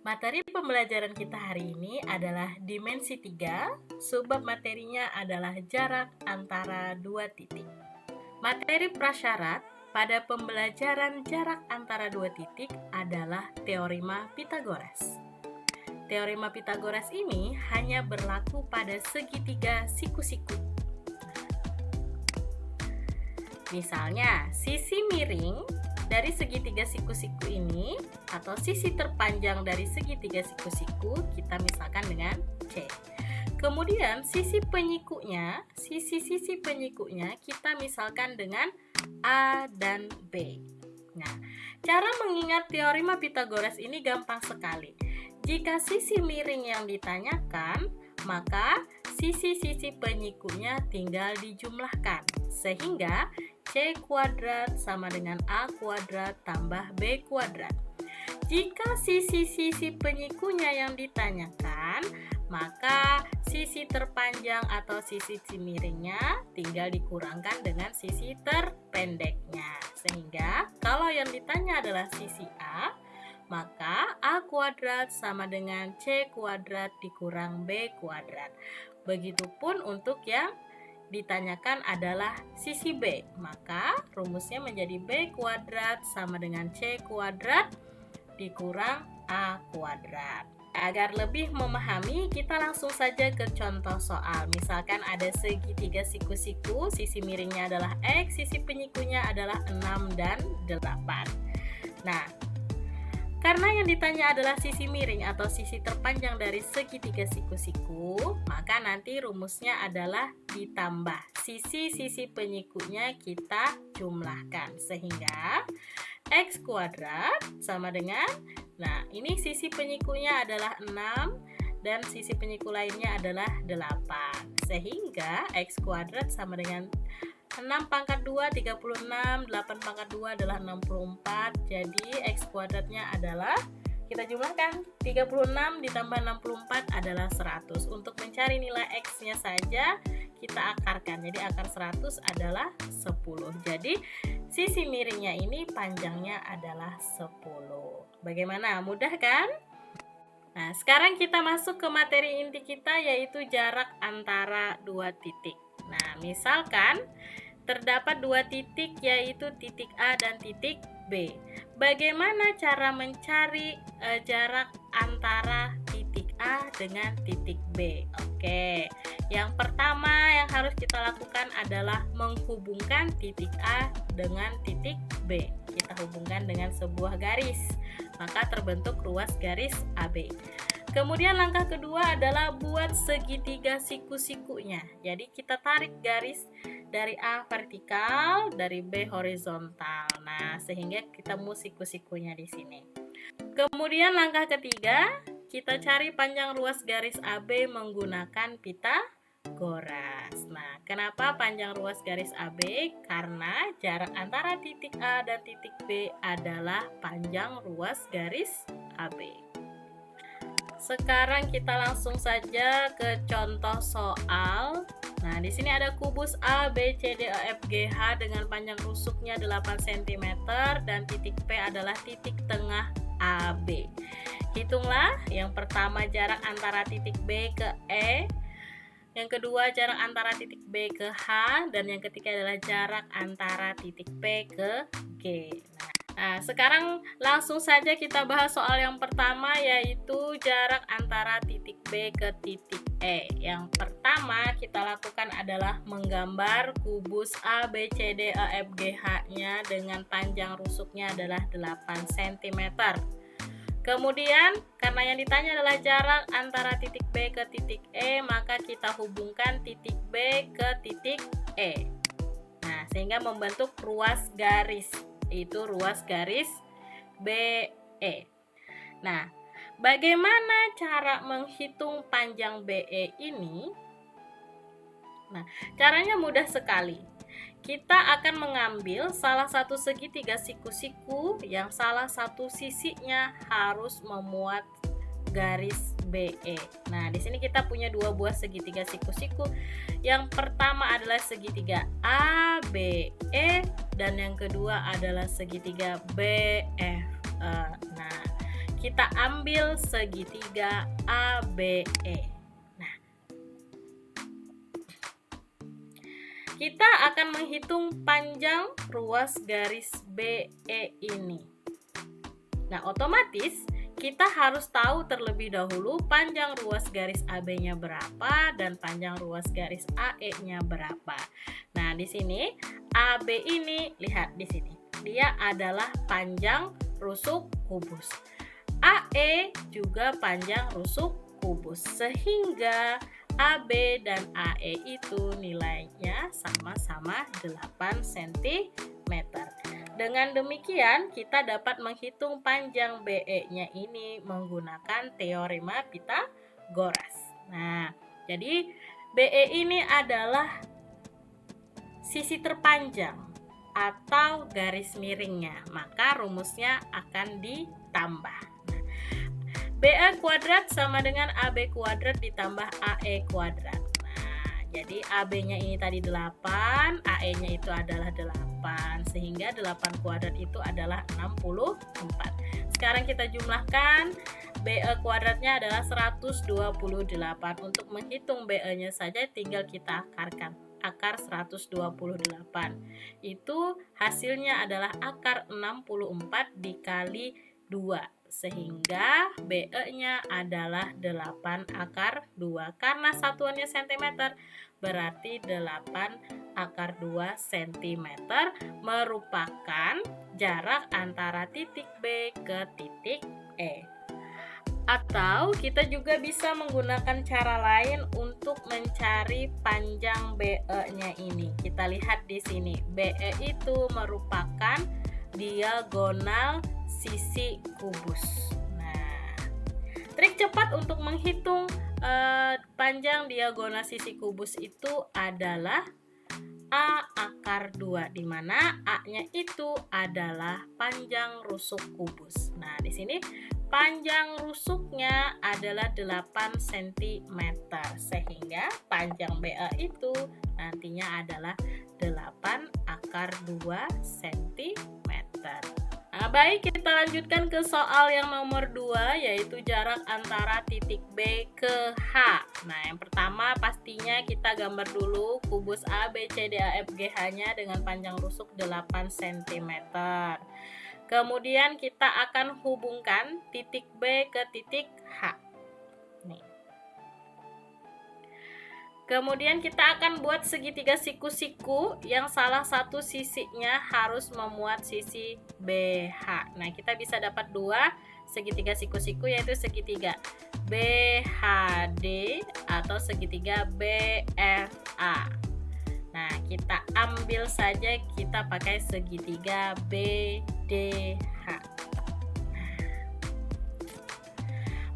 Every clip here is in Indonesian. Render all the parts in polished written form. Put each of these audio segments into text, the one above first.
Materi pembelajaran kita hari ini adalah dimensi 3, subbab materinya adalah jarak antara dua titik. Materi prasyarat pada pembelajaran jarak antara dua titik adalah teorema Pythagoras. Teorema Pythagoras ini hanya berlaku pada segitiga siku-siku. Misalnya, sisi miring dari segitiga siku-siku ini atau sisi terpanjang dari segitiga siku-siku kita misalkan dengan C. Kemudian sisi penyikunya kita misalkan dengan A dan B. Nah, cara mengingat teorema Pythagoras ini gampang sekali. Jika sisi miring yang ditanyakan, maka sisi-sisi penyikunya tinggal dijumlahkan, sehingga C kuadrat sama dengan A kuadrat tambah B kuadrat. Jika sisi-sisi penyikunya yang ditanyakan, maka sisi terpanjang atau sisi miringnya tinggal dikurangkan dengan sisi terpendeknya. Sehingga kalau yang ditanya adalah sisi A, maka A kuadrat sama dengan C kuadrat dikurang B kuadrat. Begitupun untuk yang ditanyakan adalah sisi B, maka rumusnya menjadi B kuadrat sama dengan C kuadrat dikurang A kuadrat. Agar lebih memahami, kita langsung saja ke contoh soal. Misalkan ada segitiga siku-siku, sisi miringnya adalah X, sisi penyikunya adalah 6 dan 8. Nah, karena yang ditanya adalah sisi miring atau sisi terpanjang dari segitiga siku-siku, maka nanti rumusnya adalah ditambah sisi-sisi penyikunya kita jumlahkan, sehingga X kuadrat sama dengan, nah ini sisi penyikunya adalah 6 dan sisi penyiku lainnya adalah 8, sehingga X kuadrat sama dengan 6 pangkat 2, 36, 8 pangkat 2 adalah 64, jadi X kuadratnya adalah, kita jumlahkan, 36 ditambah 64 adalah 100. Untuk mencari nilai X-nya saja, kita akarkan, jadi akar 100 adalah 10. Jadi, sisi miringnya ini panjangnya adalah 10. Bagaimana? Mudah kan? Nah, sekarang kita masuk ke materi inti kita, yaitu jarak antara dua titik. Nah, misalkan terdapat dua titik, yaitu titik A dan titik B. Bagaimana cara mencari jarak antara titik A dengan titik B? Oke, yang pertama yang harus kita lakukan adalah menghubungkan titik A dengan titik B. Kita hubungkan dengan sebuah garis, maka terbentuk ruas garis AB. Kemudian langkah kedua adalah buat segitiga siku-sikunya. Jadi kita tarik garis dari A vertikal, dari B horizontal. Nah, sehingga ketemu siku-sikunya di sini. Kemudian langkah ketiga, kita cari panjang ruas garis AB menggunakan Pythagoras. Nah, kenapa panjang ruas garis AB? Karena jarak antara titik A dan titik B adalah panjang ruas garis AB. Sekarang kita langsung saja ke contoh soal. Nah, di sini ada kubus A, B, C, D, E, F, G, H dengan panjang rusuknya 8 cm dan titik P adalah titik tengah AB. Hitunglah, yang pertama jarak antara titik B ke E, yang kedua jarak antara titik B ke H, dan yang ketiga adalah jarak antara titik P ke G. Nah, sekarang langsung saja kita bahas soal yang pertama, yaitu jarak antara titik B ke titik E. Yang pertama kita lakukan adalah menggambar kubus A, B, C, D, E, F, G, H-nya dengan panjang rusuknya adalah 8 cm. Kemudian, karena yang ditanya adalah jarak antara titik B ke titik E, maka kita hubungkan titik B ke titik E. Nah, sehingga membentuk ruas garis, itu ruas garis BE. Nah, bagaimana cara menghitung panjang BE ini? Nah, caranya mudah sekali. Kita akan mengambil salah satu segitiga siku-siku yang salah satu sisinya harus memuat garis BE. Nah, di sini kita punya dua buah segitiga siku-siku. Yang pertama adalah segitiga ABE dan yang kedua adalah segitiga BF. Nah, kita ambil segitiga ABE. Nah, kita akan menghitung panjang ruas garis BE ini. Nah, otomatis kita harus tahu terlebih dahulu panjang ruas garis AB-nya berapa dan panjang ruas garis AE-nya berapa. Nah, di sini AB ini, lihat di sini, dia adalah panjang rusuk kubus. AE juga panjang rusuk kubus, sehingga AB dan AE itu nilainya sama-sama 8 cm. Dengan demikian, kita dapat menghitung panjang BE-nya ini menggunakan teorema Pythagoras. Nah, jadi BE ini adalah sisi terpanjang atau garis miringnya, maka rumusnya akan ditambah. BE kuadrat sama dengan AB kuadrat ditambah AE kuadrat. Jadi AB-nya ini tadi 8, AE-nya itu adalah 8, sehingga 8 kuadrat itu adalah 64. Sekarang kita jumlahkan, BE kuadratnya adalah 128. Untuk menghitung BE-nya saja tinggal kita akarkan. Akar 128. Itu hasilnya adalah akar 64 dikali 2. Sehingga BE-nya adalah 8 akar 2. Karena satuannya cm, berarti 8 akar 2 cm merupakan jarak antara titik B ke titik E. Atau kita juga bisa menggunakan cara lain untuk mencari panjang BE-nya ini. Kita lihat di sini, BE itu merupakan diagonal sisi kubus. Nah, trik cepat untuk menghitung panjang diagonal sisi kubus itu adalah A akar 2, di mana A-nya itu adalah panjang rusuk kubus. Nah, di sini panjang rusuknya adalah 8 cm, sehingga panjang BE itu nantinya adalah 8 akar 2 cm. Nah, baik, kita lanjutkan ke soal yang nomor 2, yaitu jarak antara titik B ke H. Nah, yang pertama pastinya kita gambar dulu kubus A, B, C, D, A, F, G, H-nya dengan panjang rusuk 8 cm. Kemudian kita akan hubungkan titik B ke titik H. Nih. Kemudian kita akan buat segitiga siku-siku yang salah satu sisinya harus memuat sisi BH. Nah, kita bisa dapat 2 segitiga siku-siku, yaitu segitiga BHD atau segitiga BFA. Nah, kita ambil saja, kita pakai segitiga BDH.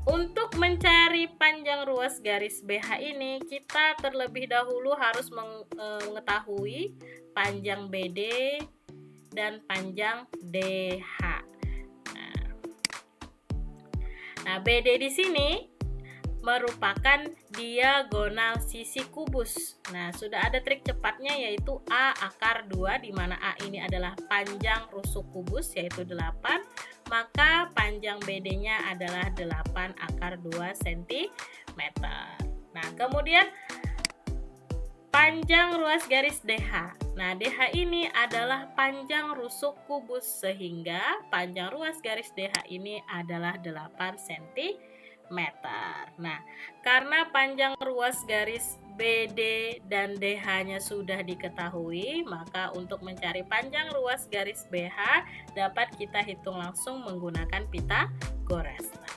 Untuk mencari panjang ruas garis BH ini, kita terlebih dahulu harus mengetahui panjang BD dan panjang DH. Nah, BD di sini merupakan diagonal sisi kubus. Nah, sudah ada trik cepatnya, yaitu A akar 2, di mana A ini adalah panjang rusuk kubus, yaitu 8. Maka panjang BD-nya adalah 8 akar 2 cm. Nah, kemudian panjang ruas garis DH. Nah, DH ini adalah panjang rusuk kubus, sehingga panjang ruas garis DH ini adalah 8 cm. Nah, karena panjang ruas garis BD dan DH-nya sudah diketahui, maka untuk mencari panjang ruas garis BH dapat kita hitung langsung menggunakan Pythagoras. Nah,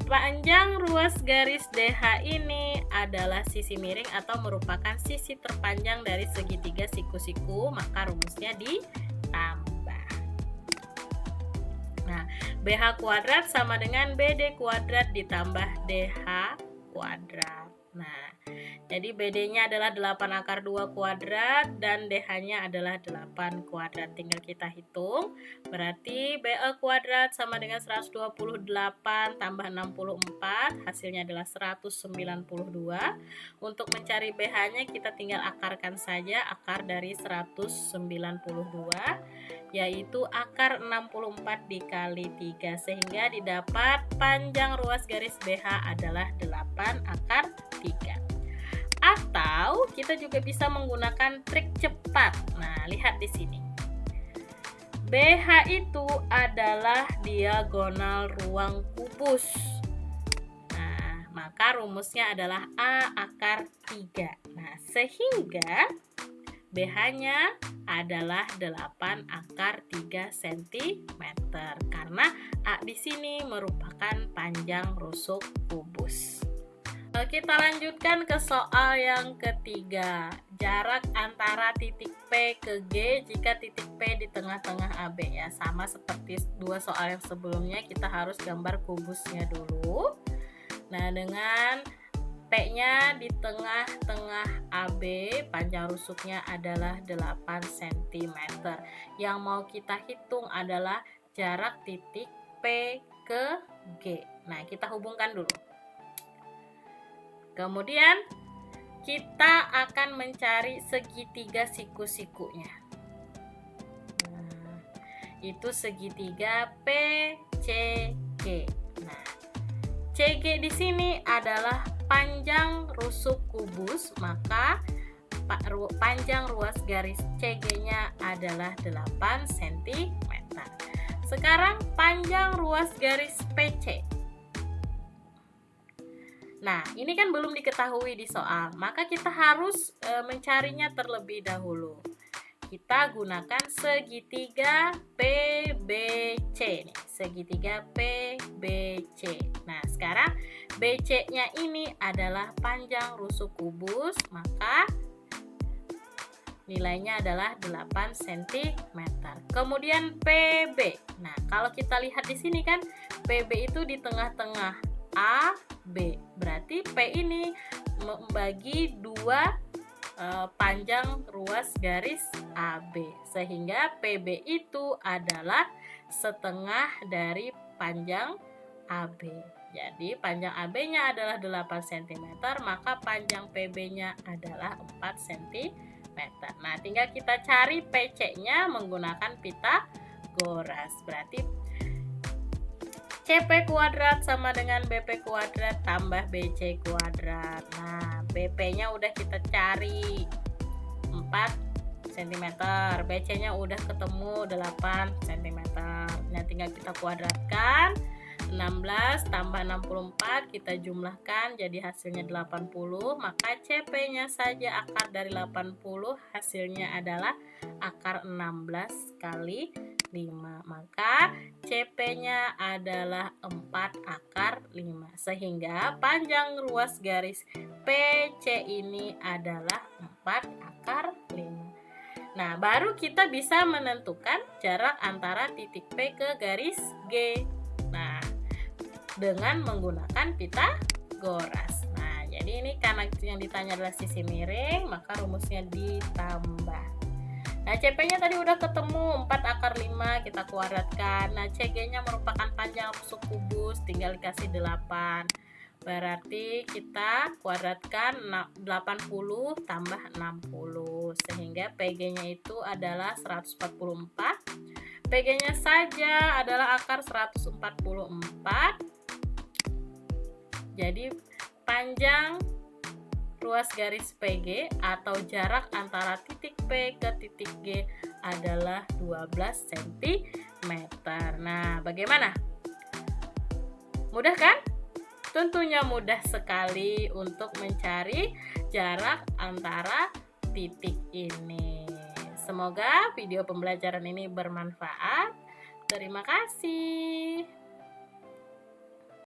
panjang ruas garis DH ini adalah sisi miring atau merupakan sisi terpanjang dari segitiga siku-siku, maka rumusnya ditambah. Nah, BH kuadrat sama dengan BD kuadrat ditambah DH kuadrat. Nah, jadi BD-nya adalah 8 akar 2 kuadrat dan DH-nya adalah 8 kuadrat. Tinggal kita hitung. Berarti BE kuadrat sama dengan 128 tambah 64. Hasilnya adalah 192. Untuk mencari BH-nya kita tinggal akarkan saja akar dari 192. yaitu akar 64 dikali 3, sehingga didapat panjang ruas garis BH adalah 8 akar 3. Atau kita juga bisa menggunakan trik cepat. Nah, lihat di sini. BH itu adalah diagonal ruang kubus. Nah, maka rumusnya adalah A akar 3. Nah, sehingga BH-nya adalah 8 akar 3 cm karena A di sini merupakan panjang rusuk kubus. Kita lanjutkan ke soal yang ketiga. Jarak antara titik P ke G jika titik P di tengah-tengah AB, ya. Sama seperti dua soal yang sebelumnya, kita harus gambar kubusnya dulu. Nah, dengan P-nya di tengah-tengah AB, panjang rusuknya adalah 8 cm. Yang mau kita hitung adalah jarak titik P ke G. Nah, kita hubungkan dulu. Kemudian kita akan mencari segitiga siku-sikunya. Nah, itu segitiga PCG. Nah, CG di sini adalah panjang rusuk kubus, maka panjang ruas garis CG-nya adalah 8 cm. Sekarang panjang ruas garis PC. Nah, ini kan belum diketahui di soal, maka kita harus mencarinya terlebih dahulu. Kita gunakan segitiga PBC nih, segitiga PBC. Nah, sekarang BC-nya ini adalah panjang rusuk kubus, maka nilainya adalah 8 cm. Kemudian PB. Nah, kalau kita lihat di sini kan PB itu di tengah-tengah A, B. Berarti P ini membagi dua panjang ruas garis AB, sehingga PB itu adalah setengah dari panjang AB. Jadi panjang AB-nya adalah 8 cm, maka panjang PB-nya adalah 4 cm. Nah, tinggal kita cari PC-nya menggunakan Pythagoras. Berarti CP kuadrat sama dengan BP kuadrat tambah BC kuadrat. Nah, BP-nya udah kita cari 4 cm, BC-nya udah ketemu 8 cm. Nah, tinggal kita kuadratkan. 16 tambah 64 kita jumlahkan jadi hasilnya 80, maka CP-nya saja akar dari 80, hasilnya adalah akar 16 kali 5, maka CP-nya adalah 4 akar 5, sehingga panjang ruas garis PC ini adalah 4 akar 5. Nah, baru kita bisa menentukan jarak antara titik P ke garis G. Nah, dengan menggunakan Pythagoras. Nah, jadi ini karena yang ditanya adalah sisi miring, maka rumusnya ditambah. Nah, CP-nya tadi udah ketemu 4 akar 5, kita kuadratkan. Nah, CG-nya merupakan panjang rusuk kubus, tinggal dikasih 8. Berarti kita kuadratkan 80 tambah 60, sehingga PG-nya itu adalah 144. PG-nya saja adalah akar 144. Jadi panjang ruas garis PG atau jarak antara titik P ke titik G adalah 12 cm. Nah, bagaimana? Mudah kan? Tentunya mudah sekali untuk mencari jarak antara titik ini. Semoga video pembelajaran ini bermanfaat. Terima kasih.